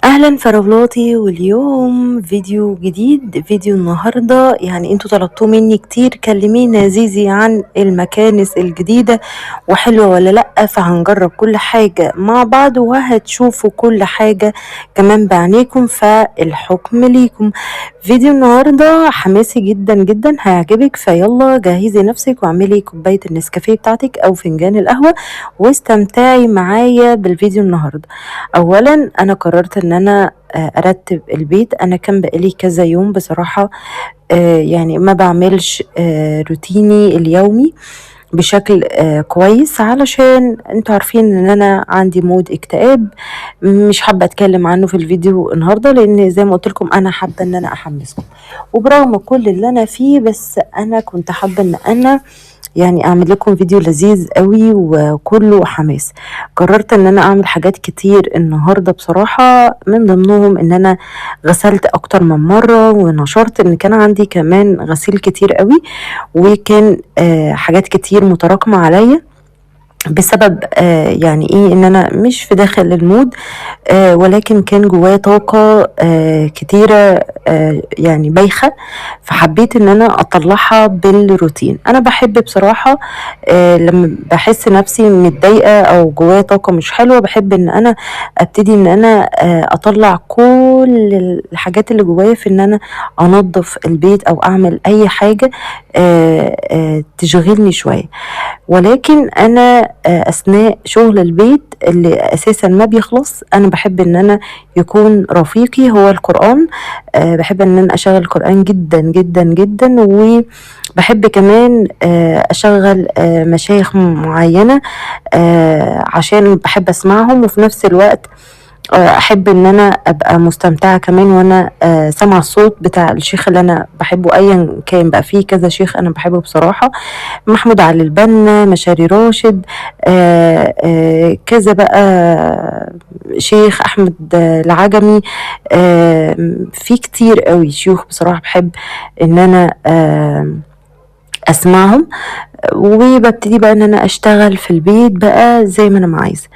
اهلا فراولاتي، واليوم فيديو جديد. فيديو النهاردة يعني انتوا طلبتوه مني كتير، كلميني يا زيزي عن المكانس الجديدة وحلوة ولا لأ. فهنجرب كل حاجة مع بعض وهتشوفوا كل حاجة كمان بعينيكم، فالحكم ليكم. فيديو النهاردة حماسي جدا جدا، هيعجبك. فيلا جهزي نفسك واعملي كوباية النسكافيه بتاعتك او فنجان القهوة واستمتعي معايا بالفيديو النهاردة. اولا انا قررت ان انا ارتب البيت. انا كان بقالي كذا يوم بصراحة يعني ما بعملش روتيني اليومي بشكل كويس، علشان انتوا عارفين ان انا عندي مود اكتئاب. مش حابة اتكلم عنه في الفيديو النهاردة، لان زي ما قلت لكم انا حابة ان انا احمسكم. وبرغم كل اللي انا فيه، بس انا كنت حابة ان انا يعني اعمل لكم فيديو لذيذ قوي وكله حماس. قررت ان انا اعمل حاجات كتير النهارده بصراحه، من ضمنهم ان انا غسلت اكتر من مره، ونشرت ان كان عندي كمان غسيل كتير قوي، وكان حاجات كتير متراكمه عليا بسبب يعني ايه ان انا مش في داخل المود، ولكن كان جوايا طاقة كتيرة يعني بايخة. فحبيت ان انا اطلعها بالروتين. انا بحب بصراحة لما بحس نفسي متضايقة او جوايا طاقة مش حلوة، بحب ان انا ابتدي ان انا اطلع كل الحاجات اللي جوايا في ان انا انظف البيت او اعمل اي حاجة تشغلني شوية. ولكن انا اثناء شغل البيت اللي اساسا ما بيخلص، انا بحب ان انا يكون رفيقي هو القرآن. بحب ان انا اشغل القرآن جدا جدا جدا، وبحب كمان اشغل مشايخ معينة عشان بحب اسمعهم، وفي نفس الوقت احب ان انا ابقى مستمتعه كمان وانا سامعه الصوت بتاع الشيخ اللي انا بحبه ايا كان. بقى فيه كذا شيخ انا بحبه بصراحه، محمود علي البنا، مشاري راشد، كذا بقى شيخ احمد العجمي. في كتير قوي شيوخ بصراحه بحب ان انا اسمعهم. وببتدي بقى ان انا اشتغل في البيت بقى زي ما انا عايزه.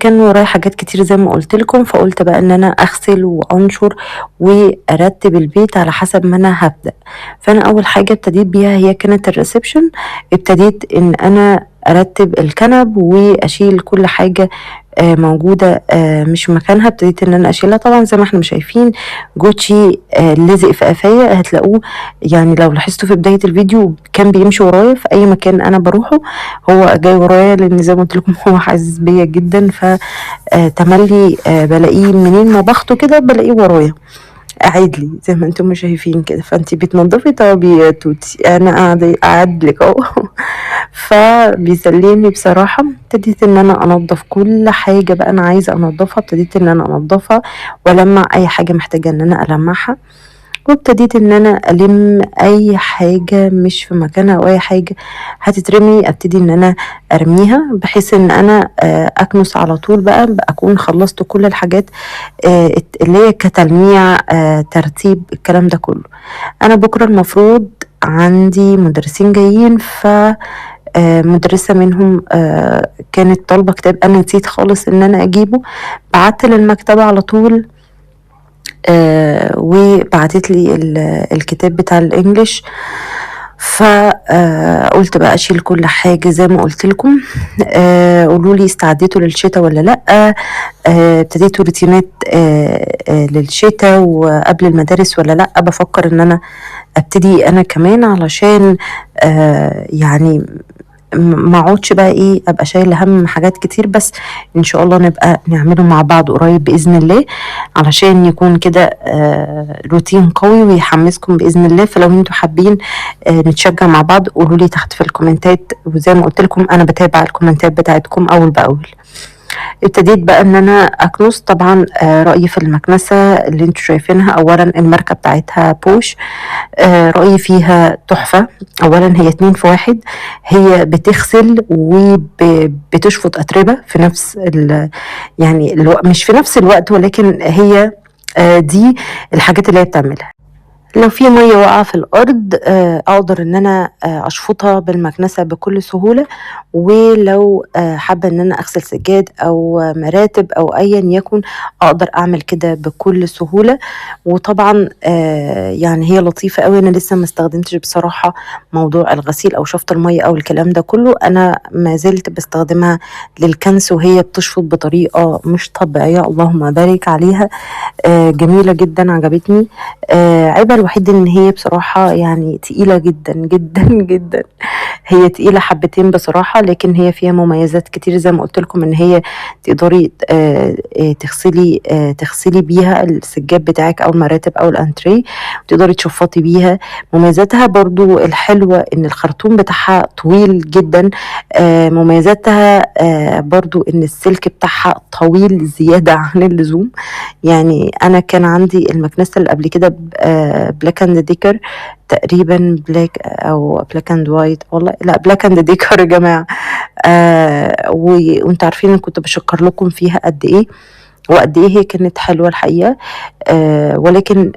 كان ورايا حاجات كتير زي ما قلت لكم، فقلت بقى ان انا اغسل وانشر وارتب البيت على حسب ما انا هبدأ. فانا اول حاجة ابتديت بيها هي كانت الريسبشن. ابتديت ان انا ارتب الكنب واشيل كل حاجة موجودة مش في مكانها. ابتديت ان انا اشيلها، طبعا زي ما احنا شايفين جوتشي لزق في قفايا، هتلاقوه يعني لو لاحظتوا في بداية الفيديو كان بيمشي ورايا في اي مكان انا بروحه، هو جاي ورايا لان زي ما قلت لكم هو حاسس بيا جدا. ف تملي بلاقيه منين ما باخده كده بلاقيه ورايا قاعد لي زي ما انتم شايفين كده. فانتي بتنضفي؟ طب يا توتي انا قاعد لك اهو. فبيسليني بصراحة. ابتديت ان انا انضف كل حاجة بقى انا عايزة انضفها، ابتديت ان انا انضفها والمع اي حاجة محتاجة ان انا المعها. وابتديت ان انا الم اي حاجة مش في مكانها او اي حاجة هتترمي ابتدي ان انا ارميها، بحيث ان انا اكنس على طول بقى اكون خلصت كل الحاجات اللي هي كتلميع ترتيب الكلام ده كله. انا بكرة المفروض عندي مدرسين جايين، ف مدرسة منهم كانت طالبة كتاب انا نسيت خالص ان انا اجيبه. بعت للمكتبة على طول وبعتت لي الكتاب بتاع الانجليش. فقلت بقى اشيل كل حاجة زي ما قلت لكم. قولوا لي استعديتوا للشتاء ولا لا؟ ابتديتوا روتينات للشتاء وقبل المدارس ولا لا؟ بفكر ان انا ابتدي انا كمان، علشان يعني ما اقعدش بقى ايه ابقى شايل هم حاجات كتير. بس ان شاء الله نبقى نعمله مع بعض قريب باذن الله، علشان يكون كده روتين قوي ويحمسكم باذن الله. فلو انتوا حابين نتشجع مع بعض قولوا لي تحت في الكومنتات، وزي ما قلت لكم انا بتابع الكومنتات بتاعتكم اول باول. ابتديت بقى ان انا اكنس. طبعا رأيي في المكنسة اللي انتوا شايفينها، اولا الماركة بتاعتها بوش، رأيي فيها تحفة. اولا هي 2 في 1، هي بتغسل وبتشفط اتربة في نفس مش في نفس الوقت، ولكن هي دي الحاجات اللي هي بتعملها. لو في مَيّة واقعة في الأرض أقدر إن أنا أشفطها بالمكنسة بكل سهولة، ولو حابة إن أنا أغسل سجاد أو مراتب أو أيًا يكن أقدر أعمل كده بكل سهولة، وطبعًا يعني هي لطيفة أوي. أنا لسه ما استخدمتش بصراحة موضوع الغسيل أو شفط المَيّة أو الكلام ده كله، أنا ما زلت باستخدمها للكنس وهي بتشفط بطريقة مش طبيعية اللهم بارك عليها. جميلة جدًا عجبتني. عيبها الوحيد إن هي بصراحة يعني تقيلة جدًا، جدًا، جدًا. هي تقيلة حبتين بصراحة، لكن هي فيها مميزات كتير زي ما قُلت لكم إن هي تقدري تغسلي بيها السجاد بتاعِك أو المراتب أو الأنتريه، وتقدري تشفّطي بيها. مميزاتها برضه الحلوة إن الخرطوم بتاعها طويل جدًا. مميزاتها برضه إن السلك بتاعها طويل زيادة عن اللزوم. يعني أنا كان عندي المكنسة اللي قبل كده Black and Decker تقريبًا black أو black and white والله لأ black and Decker يا جماعة. وأنتم عارفين أنا كنت باشكّر لكم فيها قد إيه، وقد إيه هي كانت حلوة الحقيقة. ولكن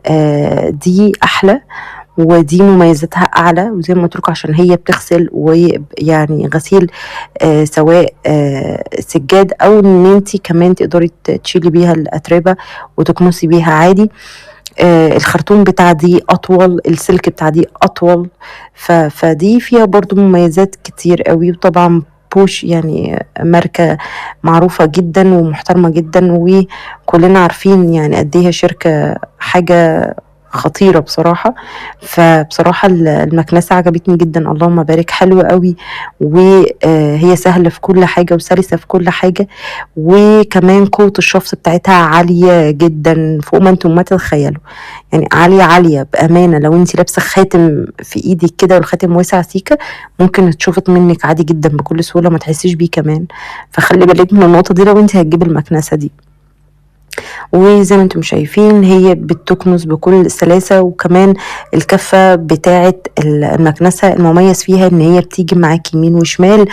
دي أحلى ودي مميزاتها أعلى، وزي ما قُلت لكم عشان هي بتغسل يعني غسيل سواء سجاد أو إن أنتِ كمان تقدري تشيلي بيها الأتربة وتكنسي بيها عادي. الخرطوم بتاع دي أطول، السلك بتاع دي أطول. فدي فيها برضه مميزات كتير أوي. وطبعًا Bosch يعني ماركة معروفة جدًا ومحترمة جدًا، وكلنا عارفين يعني قد إيه هي شركة حاجة خطيرة بصراحة. فبصراحة المكنسة عجبتني جدًا اللهم بارك، حلوة أوي، وهي سهلة في كل حاجة وسلسة في كل حاجة، وكمان قوة الشفط بتاعتها عالية جدًا فوق ما أنتم ما تتخيلوا. يعني عالية، عالية بأمانة. لو أنتِ لابسة خاتم في إيدِك كده والخاتم واسع سيكة، ممكن يتشفط منِّك عادي جدًا بكل سهولة وما تحسيش بيه كمان. فخلّي بالِك من النقطة دي لو أنتِ هتجيبي المكنسة دي. وزي ما أنتم شايفين هي بتكنس بكل سلاسة، وكمان الكفة بتاعة المكنسة المميز فيها إن هي بتيجي معاكِ يمين وشمال،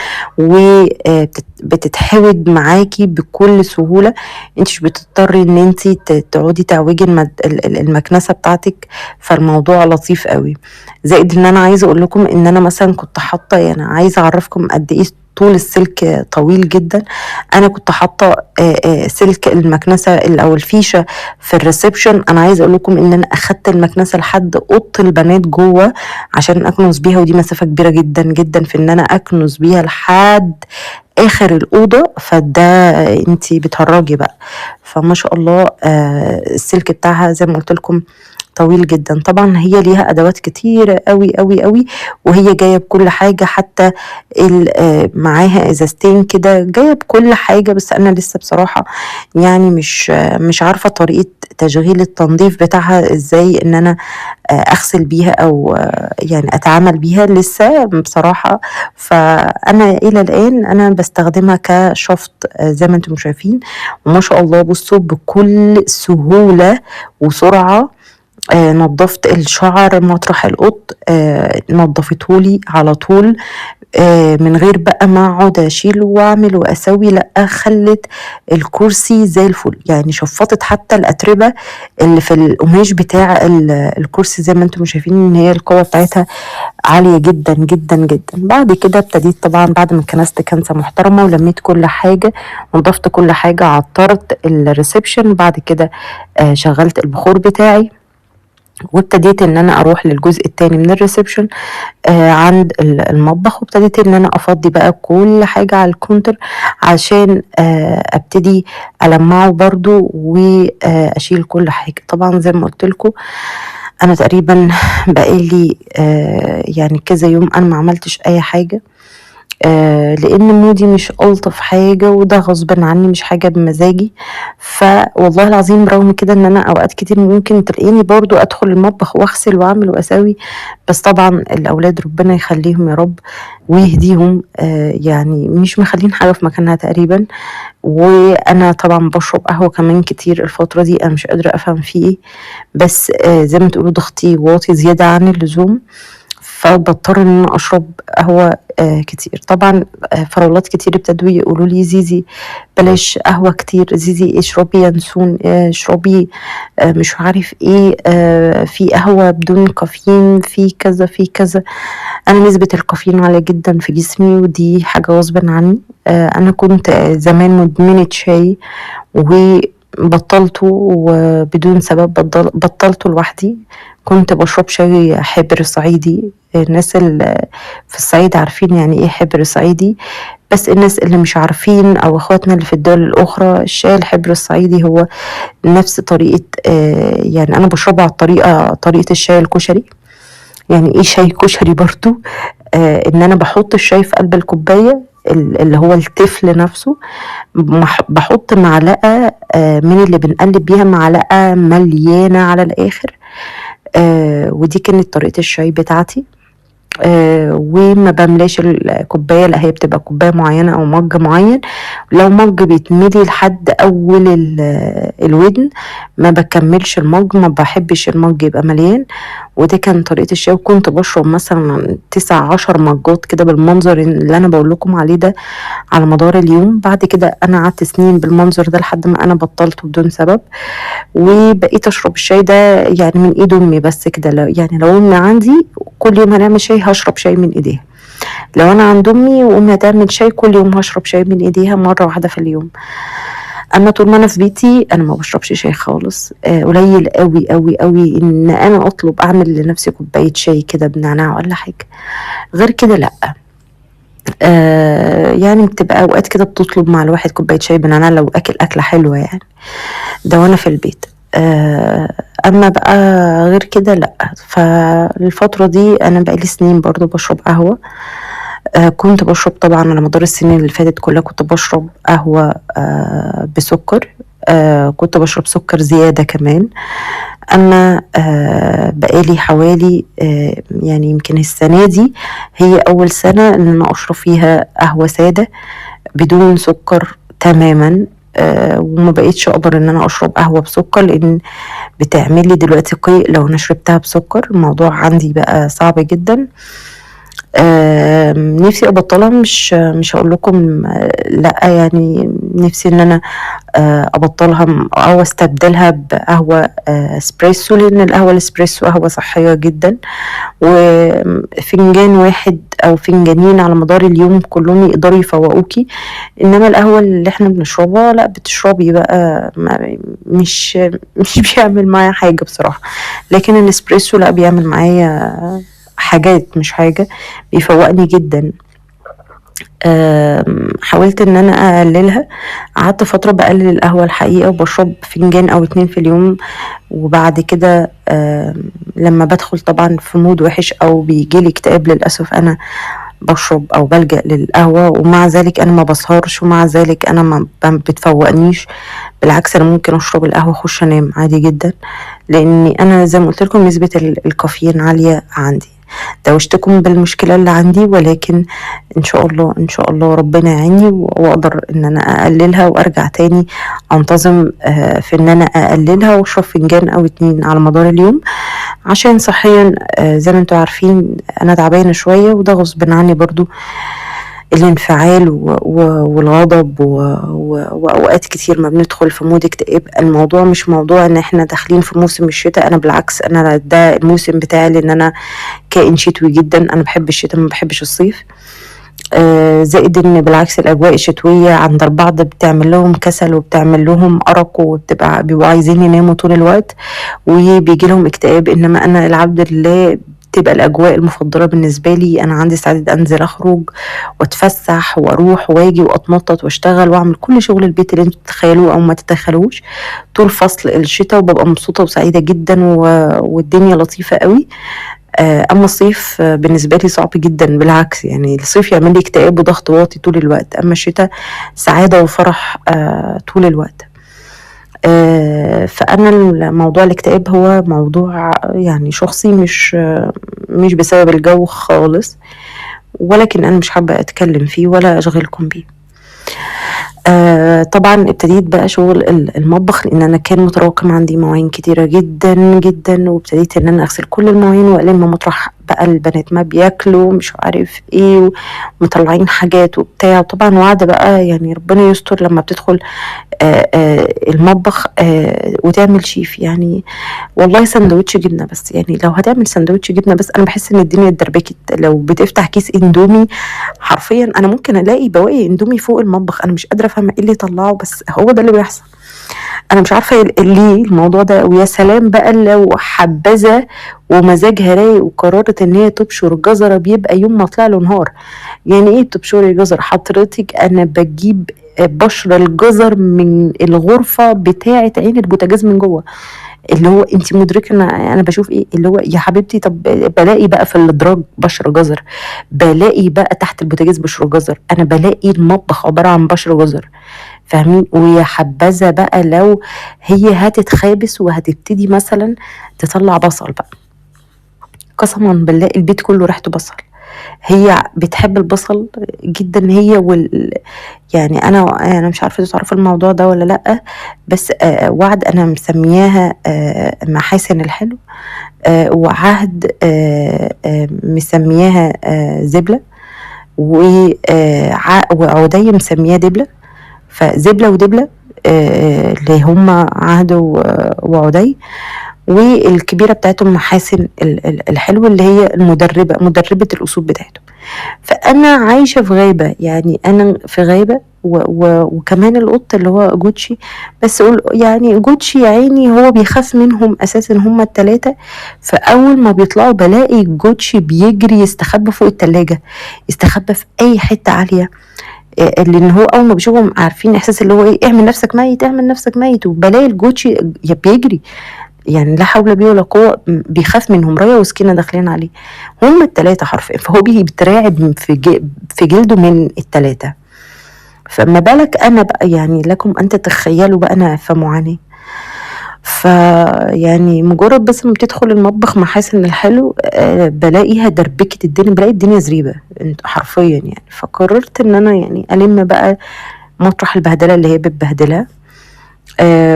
بتتحود معاكِ بكل سهولة. أنتِ مش بتضطري إن أنتِ تقعدي تعوجي المكنسة بتاعتِك، فالموضوع لطيف أوي. زائد إن أنا عايزة أقول لكم إن أنا مثلًا كنت حاطة يعني عايزة أعرّفكم قد إيه طول السلك طويل جدًا. أنا كنت حاطة سلك المكنسة أو الفيشة في الreception. أنا عايزة أقول لكم إن أنا أخدت المكنسة لحد أوضة البنات جوّه عشان أكنس بيها، ودي مسافة كبيرة جدًا، جدًا في إن أنا أكنس بيها لحد آخر الأوضة. فده أنتِ بتهرّجي بقى. فما شاء الله السلك بتاعها زي ما قُلت لكم طويل جدًا. طبعًا هي ليها أدوات كتيرة أوي، أوي، أوي، وهي جاية بكل حاجة، حتى معاها إزازتين كده، جاية بكل حاجة. بس أنا لسه بصراحة يعني مش عارفة طريقة تشغيل التنضيف بتاعها إزاي إن أنا أغسل بيها أو يعني أتعامل بيها لسه بصراحة. فأنا إلى الآن أنا باستخدمها كشفط زي ما أنتم شايفين. وما شاء الله بُصّوا بكل سهولة وسرعة نضّفت الشعر مطرح القط، نضّفته لي على طول. من غير بقى ما أقعد أشيل وأعمل وأسوي، لأ خلِّت الكرسي زي الفل. يعني شفّطت حتى الأتربة اللي في القماش بتاع الكرسي زي ما أنتم شايفين إن هي القوة بتاعتها عالية جدًا، جدًا، جدًا. بعد كده ابتديت طبعًا بعد ما كنست كنسة محترمة ولمّيت كل حاجة ونضفت كل حاجة، عطّرت الreception. بعد كده شغّلت البخور بتاعي، وابتديت إن أنا أروح للجزء التاني من الreception عند المطبخ، وابتديت إن أنا أفضّي بقى كل حاجة على الcounter عشان أبتدي ألمّعه برضه أشيل كل حاجة. طبعًا زي ما قُلت لكم أنا تقريبًا بقى لي يعني كذا يوم أنا ما عملتش أي حاجة. لإن مودي مش ألطف حاجة، وده غصبٍ عني مش حاجة بمزاجي. فوالله العظيم رغم كده إن أنا أوقات كتير ممكن تلاقيني برضه أدخل المطبخ وأغسل وأعمل وأسوي، بس طبعًا الأولاد ربنا يخلّيهم يا رب ويهديهم يعني مش مخلّين حاجة في مكانها تقريبًا. وأنا طبعًا باشرب قهوة كمان كتير الفترة دي، أنا مش قادرة أفهم في إيه. بس زي ما تقولوا ضغطي واطي زيادة عن اللزوم. فباضطر إن أنا أشرب قهوة كتير. طبعًا فراولات كتير ابتدوا يقولوا لي: "زيزي بلاش قهوة كتير، زيزي اشربي ينسون، اشربي مش عارف إيه، في قهوة بدون كافيين، في كذا، في كذا." أنا نسبة الكافيين عالية جدًا في جسمي ودي حاجة غصبٍ عني. أنا كنت زمان مدمنة شاي وبطّلته وبدون سبب، بطّلته لوحدي. كنت باشرب شاي حبر صعيدي. الناس في الصعيد عارفين يعني إيه حبر صعيدي، بس الناس اللي مش عارفين أو أخواتنا اللي في الدول الأخرى، الشاي الحبر الصعيدي هو نفس طريقة، يعني أنا باشربه على طريقة الشاي الكشري. يعني إيه شاي كشري برضه؟ إن أنا باحط الشاي في قلب الكوباية اللي هو التفل نفسه، باحط معلقة من اللي بنقلب بيها، معلقة مليانة على الآخر. ودي كانت طريقة الشاي بتاعتي. وما باملاش الكوباية، لأ هي بتبقى كوباية معينة أو مَج معين. لو مَج بيتملي لحد أول الودن ما باكمّلش المَج، ما باحبش المَج يبقى مليان. وده كان طريقة الشاي، وكنت باشرب مثلًا 9، 10 مَجّات كده بالمنظر اللي أنا باقول لكم عليه ده على مدار اليوم. بعد كده أنا قعدت سنين بالمنظر ده لحد ما أنا بطّلته بدون سبب، وبقيت أشرب الشاي ده يعني من إيد أمي بس كده. يعني لو أمي عندي كل يوم هنعمل شاي هاشرب شاي من إيديها، لو أنا عند أمي وأمي هتعمل شاي كل يوم هاشرب شاي من إيديها مرة واحدة في اليوم. أما طول ما أنا في بيتي أنا ما باشربش شاي خالص. قليل أوي، أوي، أوي إن أنا أطلب أعمل لنفسي كوباية شاي كده بنعناع والّا حاجة، غير كده لأ. يعني بتبقى أوقات كده بتطلب مع الواحد كوباية شاي بنعناع لو أكل أكلة حلوة يعني، ده وأنا في البيت. أما بقى غير كده لأ. فالفترة دي أنا بقى لي سنين برضه باشرب قهوة. كنت باشرب طبعًا على مدار السنين اللي فاتت كلها كنت باشرب قهوة بسُكّر. كنت باشرب سُكّر زيادة كمان. أما بقى لي حوالي يعني يمكن السنة دي هي أول سنة إن أنا أشرب فيها قهوة سادة بدون سُكّر تمامًا. وما بقيتش أقدر إن أنا أشرب قهوة بسُكّر، لإن بتعمل لي دلوقتي قيء لو أنا شربتها بسُكّر. الموضوع عندي بقى صعب جدًا. نفسي أبطّلها، مش هاقول لكم لأ، يعني نفسي إن أنا أبطّلها أو أستبدلها بقهوة إسبريسو، لإن القهوة الإسبريسو قهوة صحّية جدًا، وفنجان واحد أو فنجانين على مدار اليوم كلّهم يقدروا يفوّقوكِ. إنّما القهوة اللي إحنا بنشربها لأ، بتشربي بقى مش بيعمل معايا حاجة بصراحة. لكن الإسبريسو لأ، بيعمل معايا حاجات مش حاجة، بيفوّقني جدًا. حاولت إن أنا أقللها، قعدت فترة باقلل القهوة الحقيقة وباشرب فنجان أو 2 في اليوم. وبعد كده لمّا بادخل طبعًا في mood وِحِش أو بييجي لي اكتئاب للأسف أنا باشرب أو بالجأ للقهوة، ومع ذلك أنا ما باسهرش، ومع ذلك أنا ما بتفوّقنيش. بالعكس أنا ممكن أشرب القهوة أخُش أنام عادي جدًا، لإني أنا زي ما قُلت لكم نسبة الكافيين عالية عندي. دوّشتكم بالمشكلة اللي عندي، ولكن إن شاء الله، إن شاء الله ربنا يعيني وأقدر إن أنا أقللها وأرجع تاني أنتظم في إن أنا أقللها وأشرب فنجان أو 2 على مدار اليوم، عشان صحيًا زي ما أنتم عارفين أنا تعبانة شوية، وده غصبٍ عني برضه الانفعال والغضب وأوقات كتير ما بندخل في mood اكتئاب. الموضوع مش موضوع إن إحنا داخلين في موسم الشتا، أنا بالعكس أنا ده الموسم بتاعي، لإن أنا كائن شتوي جدًا، أنا باحب الشتا ما باحبش الصيف. زائد إن بالعكس الأجواء الشتوية عند البعض بتعمل لهم كسل وبتعمل لهم أرق بيبقوا عايزين يناموا طول الوقت وبييجي لهم اكتئاب. إنما أنا العبد لله بتبقى الأجواء المفضلة بالنسبة لي. أنا عندي استعداد أنزل أخرج وأتفسح وأروح وآجي وأتنطط وأشتغل وأعمل كل شغل البيت اللي أنتم تتخيلوه أو ما تتخيلوهوش طول فصل الشتا، وبابقى مبسوطة وسعيدة جدًا والدنيا لطيفة أوي. أمّا الصيف بالنسبة لي صعب جدًا، بالعكس يعني الصيف يعمل لي اكتئاب وضغط واطي طول الوقت، أمّا الشتا سعادة وفرح طول الوقت. فأنا موضوع الاكتئاب هو موضوع يعني شخصي، مش بسبب الجو خالص، ولكن أنا مش حابة أتكلم فيه ولا أشغلكم بيه. طبعًا ابتديت بقى شغل المطبخ، لإن أنا كان متراكم عندي مواعين كتيرة جدًا، جدًا، وابتديت إن أنا أغسل كل المواعين وألِم مطرح بقى البنات ما بياكلوا مش عارف ايه ومطلعين حاجات وبتاع. وطبعا وعد بقى يعني ربنا يستر لما بتدخل المطبخ وتعمل شيف. يعني والله سندوتش جبنه بس، يعني لو هتعمل سندوتش جبنه بس انا بحس ان الدنيا اتدربكت. لو بتفتح كيس اندومي حرفيا انا ممكن الاقي بواقي اندومي فوق المطبخ، انا مش قادره افهم ايه اللي طلعه، بس هو ده اللي بيحصل. انا مش عارفه ليه الموضوع ده. ويا سلام بقى لو حبذا ومزاجها رايق وقررت ان هي تبشر جزره، بيبقى يوم ما طلع له نهار. يعني ايه بتبشري جزر حضرتك؟ انا بجيب بشر الجزر من الغرفه بتاعه عين البوتاجاز من جوه. اللي هو انت مدركه ان انا بشوف ايه اللي هو يا حبيبتي. طب بلاقي بقى في الادراج بشر جزر، بلاقي بقى تحت البوتاجاز بشر جزر، انا بلاقي المطبخ عباره عن بشر جزر. فاهمين؟ ويا حبذا بقى لو هي هتتخابس وهتبتدي مثلا تطلع بصل بقى، قسما بالله البيت كله ريحته بصل. هي بتحب البصل جدا هي يعني انا مش عارفه تعرفوا الموضوع ده ولا لا، بس وعد انا مسمياها محاسن الحلو، وعهد مسمياها زبله، وعودي مسمياها دبله. فزبله ودبله اللي هما عهد وعدي، والكبيره بتاعتهم محاسن الحلو اللي هي مدربه الاسود بتاعتهم. فانا عايشه في غابه، يعني انا في غابه وكمان القط اللي هو جوتشي. بس يعني جوتشي يا عيني هو بيخاف منهم اساسا هما التلاتة. فاول ما بيطلعوا بلاقي جوتشي بيجري يستخبى فوق التلاجة، يستخبى في اي حته عاليه. لان هو اول ما بيشوفهم عارفين احساس اللي هو ايه، اعمل نفسك ميت اعمل نفسك ميت. وبلاقي الجوتشي بيجري، يعني لا حول بيه ولا قوه، بيخاف منهم. رايه وسكينه داخلين عليه هم التلاتة حرفيا، فهو بيترعب في جلده من التلاتة. فما بالك انا بقى، يعني لكم ان تتخيلوا بقى انا في معاناه. فيعني مجرد بس ما بتدخل المطبخ محاسن الحلو بلاقيها دربكة الدنيا، بلاقي الدنيا زريبة حرفيا يعني. فقررت ان انا يعني الم بقى مطرح البهدلة اللي هي بتبهدلها.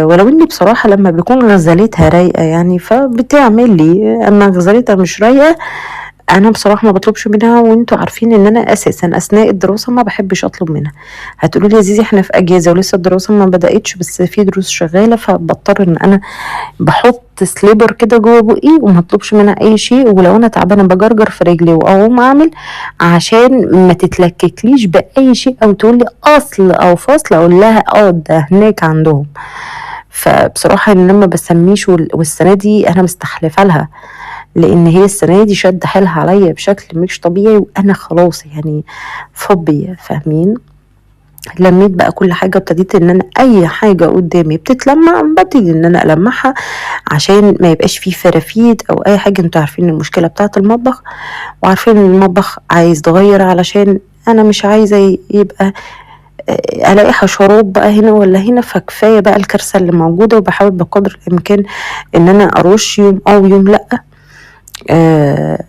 ولو اني بصراحة لما بيكون غزالتها رايقة يعني فبتعمل لي، اما غزالتها مش رايقة انا بصراحه ما بطلبش منها. وانتوا عارفين ان انا اساسا اثناء الدراسه ما بحبش اطلب منها. هتقولوا لي يا زيزي احنا في اجازه ولسه الدراسه ما بداتش، بس في دروس شغاله فبضطر ان انا بحط سليبر كده جوه بقي وما اطلبش منها اي شيء. ولو انا تعبانه بجرجر في رجلي واقوم اعمل عشان ما تتلككليش باي شيء او تقول لي اصل او فصل، اقول لها ده هناك عندهم. فبصراحه ان انا ما بسميش، والسنه دي انا مستحلفه لها لان هي السنه دي شد حيلها عليا بشكل مش طبيعي، وانا خلاص يعني فوبيا. فاهمين؟ لميت بقى كل حاجه، ابتديت ان انا اي حاجه قدامي بتتلمع ببتدي ان انا المعها عشان ما يبقاش فيه فرافيت او اي حاجه. انتوا عارفين المشكله بتاعه المطبخ، وعارفين ان المطبخ عايز يتغير، علشان انا مش عايزه يبقى الاقي حشرات بقى هنا ولا هنا. فكفايه بقى الكارثه اللي موجوده، وبحاول بقدر الامكان ان انا ارش يوم او يوم لا.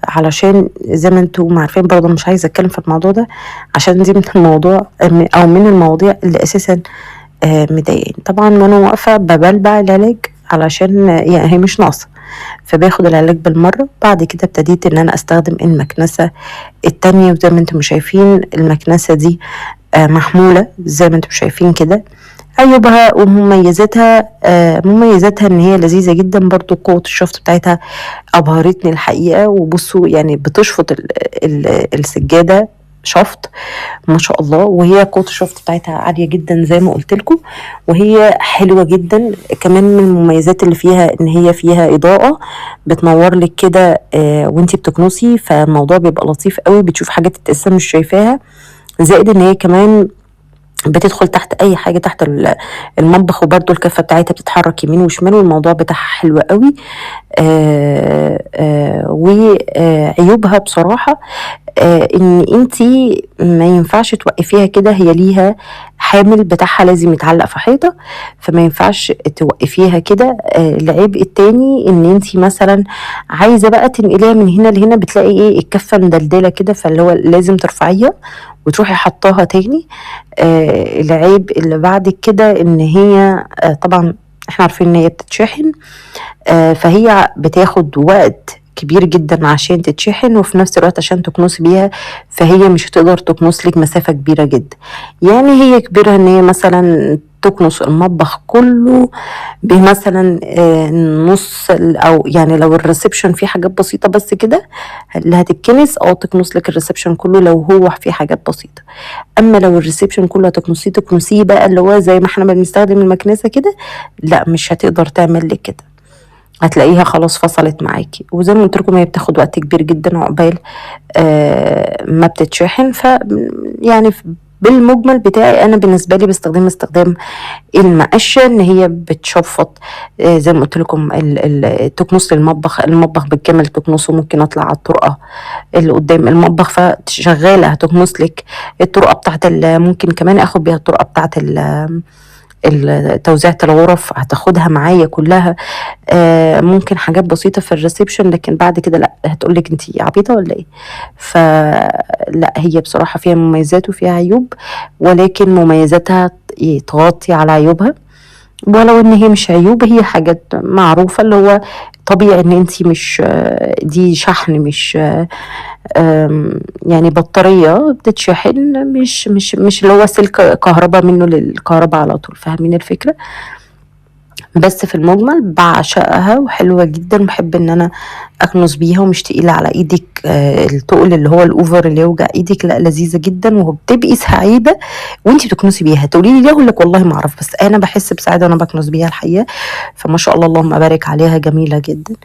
علشان زي ما انتم عارفين برضه مش عايزه اتكلم في الموضوع ده، عشان دي من الموضوع او من المواضيع اللي اساسا مضايقاني. طبعا وانا واقفه ببلبع العلاج علشان يعني هي مش ناقصه، فباخد العلاج بالمره. بعد كده ابتديت ان انا استخدم المكنسه التانية، وزي ما انتم شايفين المكنسه دي محموله زي ما انتم شايفين كده. عيوبها ومميزاتها مميزاتها ان هي لذيذه جدا. برضو قوه الشفط بتاعتها ابهرتني الحقيقه. وبصوا يعني بتشفط السجاده شفط ما شاء الله، وهي قوه الشفط بتاعتها عاليه جدا زي ما قلت لكم، وهي حلوه جدا. كمان من المميزات اللي فيها ان هي فيها اضاءه بتنور لك كده وانتي بتكنسي، فالموضوع بيبقى لطيف قوي، بتشوف حاجات انت لسه مش شايفاها. زائد ان هي كمان بتدخل تحت اي حاجه تحت المطبخ، وبرده الكفه بتاعتها بتتحرك يمين وشمال، والموضوع بتاعها حلو قوي. وعيوبها بصراحه ان انتي ما ينفعش توقفيها كده، هي ليها حامل بتاعها لازم يتعلق في حيطه، فما ينفعش توقفيها كده. العيب التاني ان انتي مثلا عايزه بقى تنقليها من هنا لهنا، بتلاقي ايه الكفه مدلدله كده، فاللي هو لازم ترفعيها وتروحي حطاها تاني. العيب اللي بعد كده ان هي طبعا احنا عارفين ان هي بتتشحن، فهي بتاخد وقت كبير جدا عشان تتشحن، وفي نفس الوقت عشان تكنسي بيها، فهي مش هتقدر تكنس لك مسافة كبيرة جدا. يعني هي كبيرة ان هي مثلا تكنس المطبخ كله بمثلا نص او يعني لو الريسبشن فيه حاجات بسيطة بس كده اللي هتتكنس، او تكنس لك الريسبشن كله لو هو فيه حاجات بسيطة. اما لو الريسبشن كله تكنسيه بقى اللي هو زي ما احنا بنستخدم المكنسة كده، لا مش هتقدر تعمل لك كده، هتلاقيها خلاص فصلت معاكي. وزي ما قلت لكم هي بتاخد وقت كبير جدا عقبال ما بتتشحن. يعني بالمجمل بتاعي انا بالنسبه لي بستخدم استخدام المقشه، ان هي بتشفط زي ما قلت لكم تكنس المطبخ بالكامل تكنسه. ممكن اطلع على الطرقه اللي قدام المطبخ فشغاله هتكنس لك الطرقه بتاعت ممكن كمان اخد بيها الطرقه بتاعت توزيعة الغرف هتاخدها معايا كلها. ممكن حاجات بسيطة في الريسبشن، لكن بعد كده لا، هتقولك انتي عبيطة ولا ايه. فلا هي بصراحة فيها مميزات وفيها عيوب، ولكن مميزاتها تغطي على عيوبها. ولو ان هي مش عيوب، هي حاجات معروفة اللي هو طبيعي ان انتي مش دي شحن، مش يعني بطارية بتتشحن، مش اللي هو سلك كهرباء منه للكهرباء على طول. فاهمين الفكرة؟ بس في المجمل بعشقها وحلوة جدا، بحب ان انا اكنس بيها ومش تقيلة على ايدك التقل اللي هو الاوفر اللي يوجع ايدك، لا لذيذة جدا وبتبقي سعيدة وانتي بتكنسي بيها. تقولي لي ليه؟ اقول لك والله ما اعرف، بس انا بحس بسعادة وانا بكنس بيها الحقيقة. فما شاء الله اللهم بارك عليها، جميلة جدا.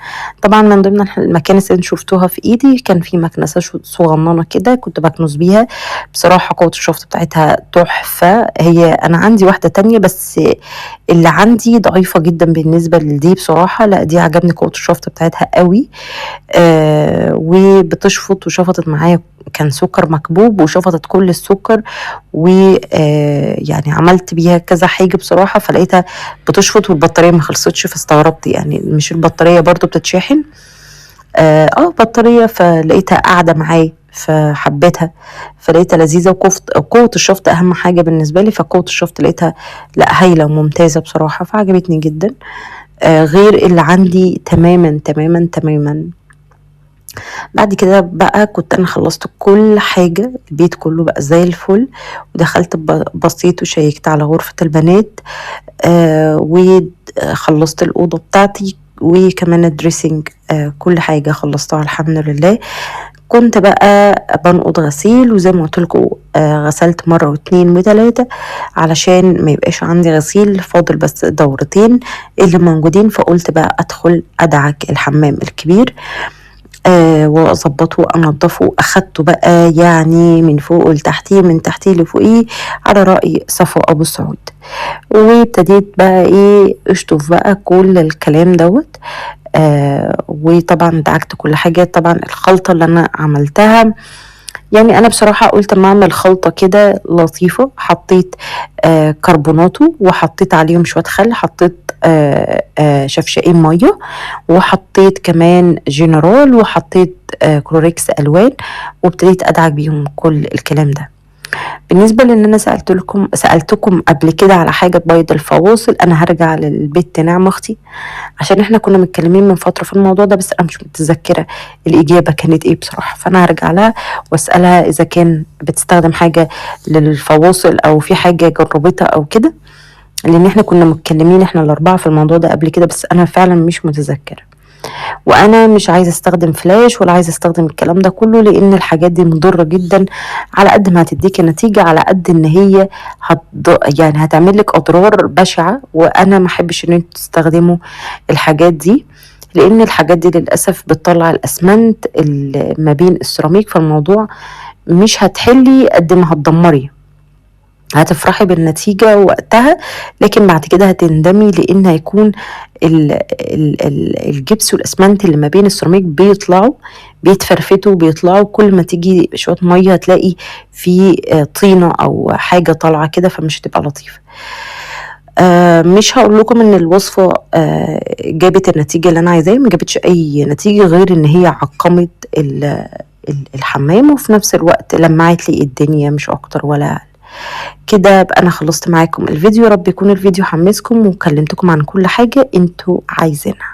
طبعا من ضمن المكانس اللي شفتوها في ايدي كان في مكنسة صغننة كده كنت بكنس بيها. بصراحة قوة الشفط بتاعتها تحفة. هي انا عندي واحدة تانية بس اللي عندي ضعيفة جدا بالنسبة لدي بصراحة. لا دي عجبني قوة الشفط بتاعتها قوي. وبتشفط وشفطت معايا كان سكر مكبوب وشفطت كل السكر. ويعني عملت بيها كذا حاجة بصراحة، فلقيتها بتشفط والبطارية ما خلصتش، فاستغربت يعني مش البطارية برضو بتتشحن بطارية، فلقيتها قاعدة معايا فحبيتها، فلقيتها لذيذة. وقوة الشفط أهم حاجة بالنسبة لي، فقوة الشفط لقيتها لا هايلة وممتازة بصراحة، فعجبتني جدا. غير اللي عندي تماما تماما تماما. بعد كده بقى كنت انا خلصت كل حاجة، البيت كله بقى زي الفل، ودخلت بصيت وشيكت على غرفة البنات. وخلصت الأوضة بتاعتي وكمان الدريسنج. كل حاجة خلصتها الحمد لله. كنت بقى بنقض غسيل، وزي ما قلت لكم غسلت مرة واتنين وتلاتة علشان ما يبقاش عندي غسيل فاضل، بس دورتين اللي موجودين. فقلت بقى ادخل ادعك الحمام الكبير واظبطه وانضفه. اخدته بقى يعني من فوق لتحتيه، من تحتيه لفوقيه، على رأي صفوة ابو سعود. وابتديت بقى اشطف بقى كل الكلام دوت. وطبعا دعكت كل حاجة. طبعا الخلطة اللي انا عملتها يعني انا بصراحة قلت ما اعمل خلطة كده لطيفة. حطيت كربوناتو وحطيت عليهم شوية خل، حطيت شفشقين مية، وحطيت كمان جنرال، وحطيت كلوريكس الوان، وابتديت ادعك بيهم كل الكلام ده. بالنسبة لان انا سألتكم قبل كده على حاجة تبيض الفواصل، انا هرجع للبيت نعم اختي عشان احنا كنا متكلمين من فترة في الموضوع ده، بس انا مش متذكرة الاجابة كانت ايه بصراحة. فانا هرجع لها واسألها اذا كان بتستخدم حاجة للفواصل او في حاجة جربتها او كده، لان احنا كنا متكلمين احنا الاربعة في الموضوع ده قبل كده، بس انا فعلا مش متذكرة. وانا مش عايزه استخدم فلاش ولا عايزه استخدم الكلام ده كله، لان الحاجات دي مضره جدا. على قد ما هتديكي نتيجه، على قد ان هي يعني هتعمل لك اضرار بشعه. وانا ما احبش ان انتوا تستخدموا الحاجات دي، لان الحاجات دي للاسف بتطلع الاسمنت ما بين السيراميك. فالموضوع مش هتحلي قد ما هتدمري. هتفرحي بالنتيجة وقتها، لكن بعد كده هتندمي، لان هيكون الجبس والاسمنت اللي ما بين السيراميك بيتفرفتوا بيطلعوا. كل ما تيجي شوية مية هتلاقي في طينة او حاجة طالعة كده، فمش هتبقى لطيفة. مش هقول لكم ان الوصفة جابت النتيجة اللي انا عايزاها، ما جابتش اي نتيجة غير ان هي عقمت الحمام، وفي نفس الوقت لمعت لي الدنيا مش اكتر ولا أقل. كده ابقى انا خلصت معاكم الفيديو. رب يكون الفيديو حمسكم وكلمتكم عن كل حاجة انتوا عايزينها.